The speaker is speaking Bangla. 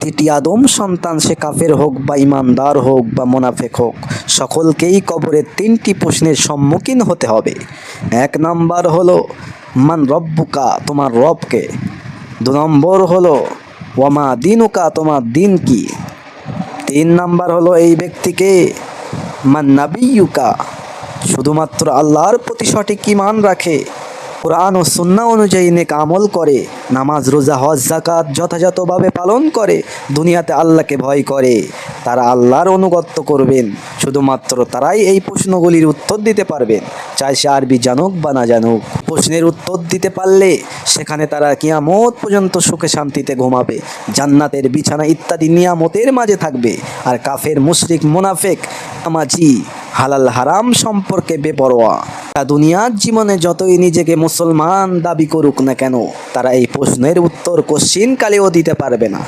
প্রতিটি আদম সন্তান, সে কাফের হোক বা ইমানদার হোক বা মোনাফেক হোক, সকলকেই কবরের তিনটি প্রশ্নের সম্মুখীন হতে হবে। এক নাম্বার হলো মান রব্বুকা, তোমার রবকে। দু নম্বর হলো ওয়ামা দিনুকা, তোমার দিন কি। তিন নাম্বার হলো এই ব্যক্তিকে মান নাবিয়ুকা, শুধুমাত্র আল্লাহর প্রতি সঠিক ঈমান রাখে, কোরআন ও সুন্নাহ অনুযায়ী নেক আমল করে, নামাজ রোজা হজ যাকাত যথাযথভাবে পালন করে, দুনিয়াতে আল্লাহকে ভয় করে, তারা আল্লাহর অনুগত্য করবেন। শুধুমাত্র তারাই এই প্রশ্নগুলির উত্তর দিতে পারবেন, চাই সে আরবি জানুক বা না জানুক। প্রশ্নের উত্তর দিতে পারলে সেখানে তারা কিয়ামত পর্যন্ত সুখে শান্তিতে ঘুমাবে, জান্নাতের বিছানা ইত্যাদি নিয়ামতের মাঝে থাকবে। আর কাফের, মুশরিক, মুনাফেক, নামাজি, হালাল হারাম সম্পর্কে বেপরোয়া, তা দুনিয়ার জীবনে যতই নিজেকে মুসলমান দাবি করুক না কেন, তারা এই প্রশ্নের উত্তর কোশ্চিনকালেও দিতে পারবে না।